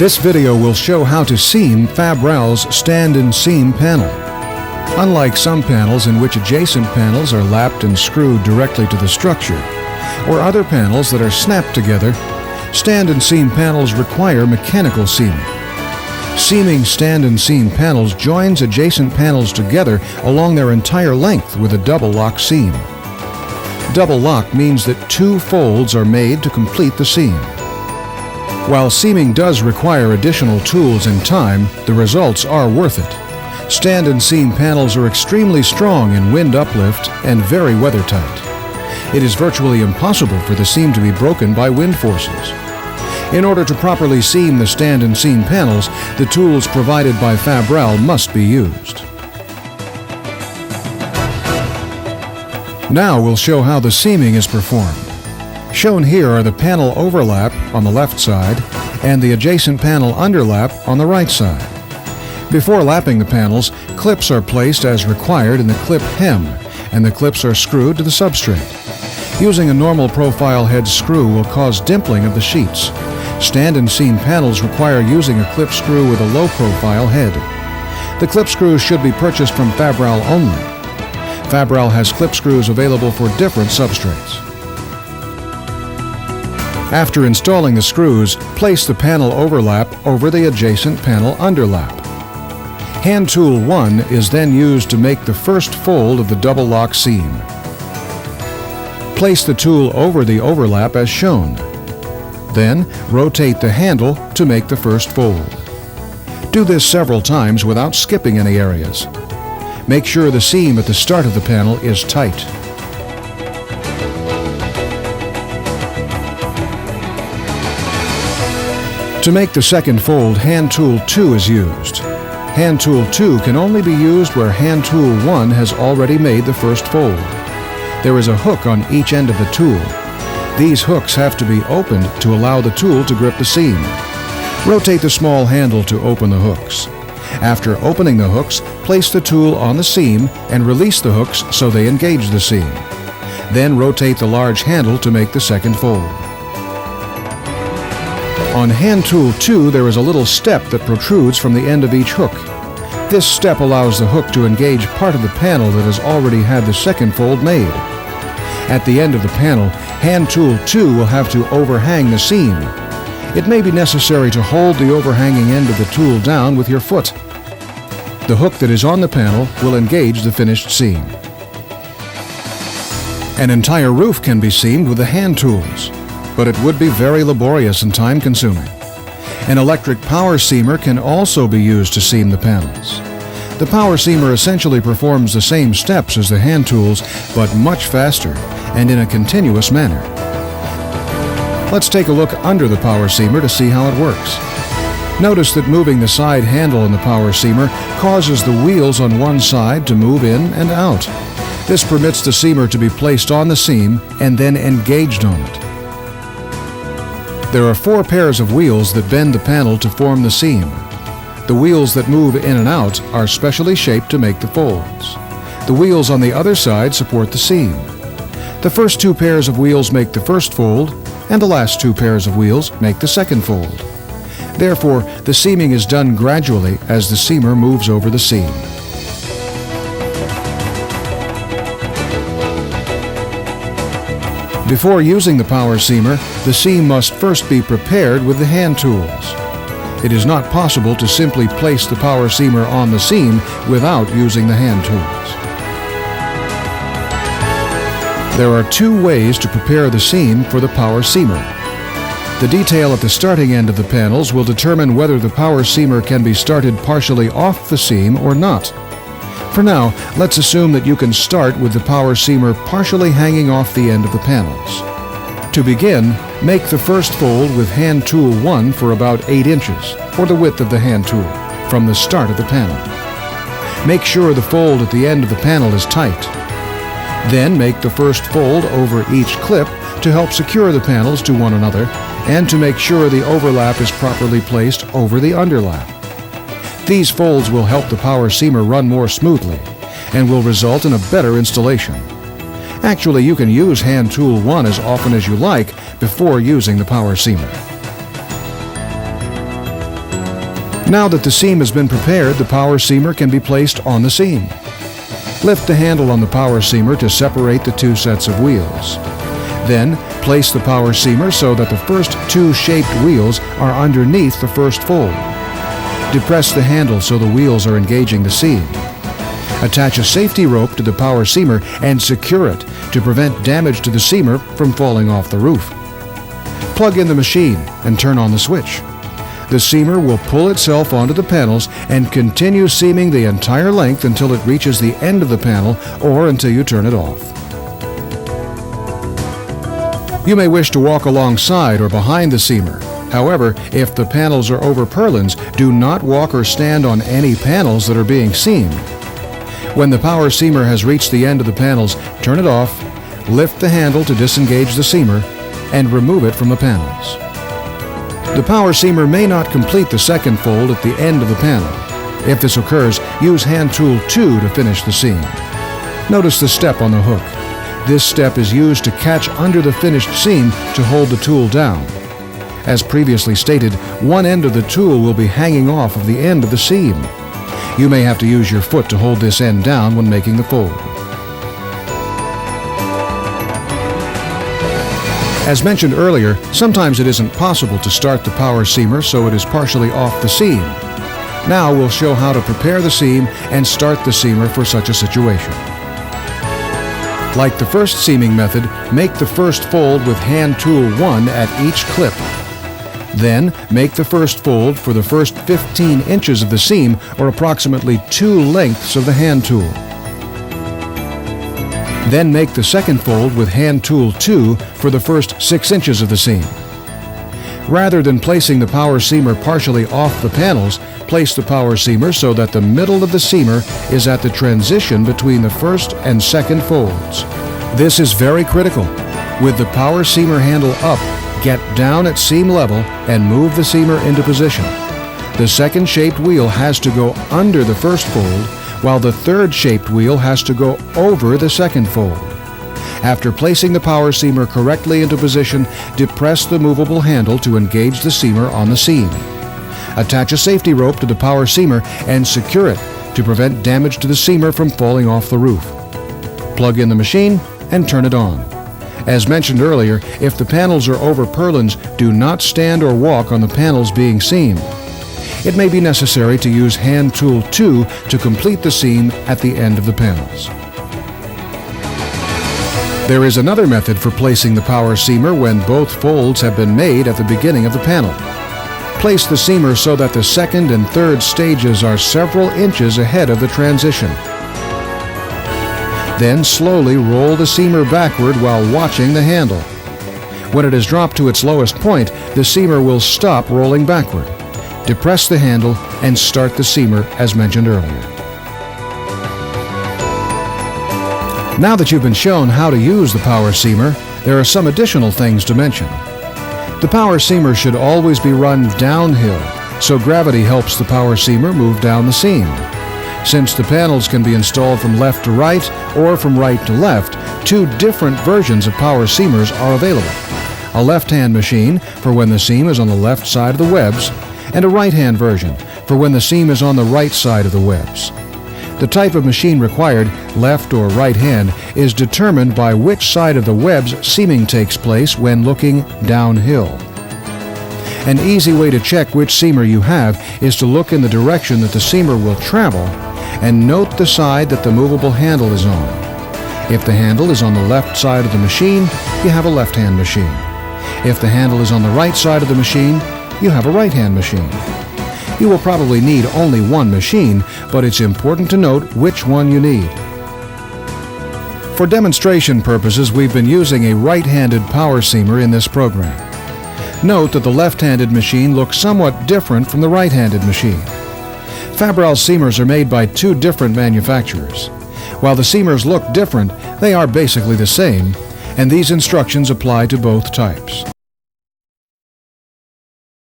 This video will show how to seam Fabral's stand and seam panel. Unlike some panels in which adjacent panels are lapped and screwed directly to the structure, or other panels that are snapped together, stand and seam panels require mechanical seaming. Seaming stand and seam panels joins adjacent panels together along their entire length with a double lock seam. Double lock means that two folds are made to complete the seam. While seaming does require additional tools and time, the results are worth it. Stand and seam panels are extremely strong in wind uplift and very weather-tight. It is virtually impossible for the seam to be broken by wind forces. In order to properly seam the stand and seam panels, the tools provided by Fabral must be used. Now we'll show how the seaming is performed. Shown here are the panel overlap on the left side and the adjacent panel underlap on the right side. Before lapping the panels, clips are placed as required in the clip hem, and the clips are screwed to the substrate. Using a normal profile head screw will cause dimpling of the sheets. Stand and seam panels require using a clip screw with a low profile head. The clip screws should be purchased from Fabral only. Fabral has clip screws available for different substrates. After installing the screws, place the panel overlap over the adjacent panel underlap. Hand tool 1 is then used to make the first fold of the double lock seam. Place the tool over the overlap as shown. Then, rotate the handle to make the first fold. Do this several times without skipping any areas. Make sure the seam at the start of the panel is tight. To make the second fold, hand tool 2 is used. Hand tool 2 can only be used where hand tool 1 has already made the first fold. There is a hook on each end of the tool. These hooks have to be opened to allow the tool to grip the seam. Rotate the small handle to open the hooks. After opening the hooks, place the tool on the seam and release the hooks so they engage the seam. Then rotate the large handle to make the second fold. On hand tool 2, there is a little step that protrudes from the end of each hook. This step allows the hook to engage part of the panel that has already had the second fold made. At the end of the panel, hand tool 2 will have to overhang the seam. It may be necessary to hold the overhanging end of the tool down with your foot. The hook that is on the panel will engage the finished seam. An entire roof can be seamed with the hand tools, but it would be very laborious and time-consuming. An electric power seamer can also be used to seam the panels. The power seamer essentially performs the same steps as the hand tools, but much faster and in a continuous manner. Let's take a look under the power seamer to see how it works. Notice that moving the side handle in the power seamer causes the wheels on one side to move in and out. This permits the seamer to be placed on the seam and then engaged on it. There are 4 pairs of wheels that bend the panel to form the seam. The wheels that move in and out are specially shaped to make the folds. The wheels on the other side support the seam. The first 2 pairs of wheels make the first fold, and the last 2 pairs of wheels make the second fold. Therefore, the seaming is done gradually as the seamer moves over the seam. Before using the power seamer, the seam must first be prepared with the hand tools. It is not possible to simply place the power seamer on the seam without using the hand tools. There are 2 ways to prepare the seam for the power seamer. The detail at the starting end of the panels will determine whether the power seamer can be started partially off the seam or not. For now, let's assume that you can start with the power seamer partially hanging off the end of the panels. To begin, make the first fold with hand tool 1 for about 8 inches, or the width of the hand tool, from the start of the panel. Make sure the fold at the end of the panel is tight. Then make the first fold over each clip to help secure the panels to one another and to make sure the overlap is properly placed over the underlap. These folds will help the power seamer run more smoothly and will result in a better installation. Actually, you can use hand tool 1 as often as you like before using the power seamer. Now that the seam has been prepared, the power seamer can be placed on the seam. Lift the handle on the power seamer to separate the two sets of wheels. Then, place the power seamer so that the first two shaped wheels are underneath the first fold. Depress the handle so the wheels are engaging the seam. Attach a safety rope to the power seamer and secure it to prevent damage to the seamer from falling off the roof. Plug in the machine and turn on the switch. The seamer will pull itself onto the panels and continue seaming the entire length until it reaches the end of the panel or until you turn it off. You may wish to walk alongside or behind the seamer. However, if the panels are over purlins, do not walk or stand on any panels that are being seamed. When the power seamer has reached the end of the panels, turn it off, lift the handle to disengage the seamer, and remove it from the panels. The power seamer may not complete the second fold at the end of the panel. If this occurs, use hand tool 2 to finish the seam. Notice the step on the hook. This step is used to catch under the finished seam to hold the tool down. As previously stated, one end of the tool will be hanging off of the end of the seam. You may have to use your foot to hold this end down when making the fold. As mentioned earlier, sometimes it isn't possible to start the power seamer so it is partially off the seam. Now we'll show how to prepare the seam and start the seamer for such a situation. Like the first seaming method, make the first fold with hand tool 1 at each clip. Then, make the first fold for the first 15 inches of the seam, or approximately 2 lengths of the hand tool. Then make the second fold with hand tool 2 for the first 6 inches of the seam. Rather than placing the power seamer partially off the panels, place the power seamer so that the middle of the seamer is at the transition between the first and second folds. This is very critical. With the power seamer handle up, get down at seam level and move the seamer into position. The second shaped wheel has to go under the first fold, while the third shaped wheel has to go over the second fold. After placing the power seamer correctly into position, depress the movable handle to engage the seamer on the seam. Attach a safety rope to the power seamer and secure it to prevent damage to the seamer from falling off the roof. Plug in the machine and turn it on. As mentioned earlier, if the panels are over purlins, do not stand or walk on the panels being seamed. It may be necessary to use hand tool 2 to complete the seam at the end of the panels. There is another method for placing the power seamer when both folds have been made at the beginning of the panel. Place the seamer so that the second and third stages are several inches ahead of the transition. Then slowly roll the seamer backward while watching the handle. When it is dropped to its lowest point, the seamer will stop rolling backward. Depress the handle and start the seamer as mentioned earlier. Now that you've been shown how to use the power seamer, there are some additional things to mention. The power seamer should always be run downhill, so gravity helps the power seamer move down the seam. Since the panels can be installed from left to right or from right to left, 2 different versions of power seamers are available. A left-hand machine for when the seam is on the left side of the webs, and a right-hand version for when the seam is on the right side of the webs. The type of machine required, left or right hand, is determined by which side of the webs seaming takes place when looking downhill. An easy way to check which seamer you have is to look in the direction that the seamer will travel and note the side that the movable handle is on. If the handle is on the left side of the machine, you have a left-hand machine. If the handle is on the right side of the machine, you have a right-hand machine. You will probably need only one machine, but it's important to note which one you need. For demonstration purposes, we've been using a right-handed power seamer in this program. Note that the left-handed machine looks somewhat different from the right-handed machine. Fabral seamers are made by 2 different manufacturers. While the seamers look different, they are basically the same, and these instructions apply to both types.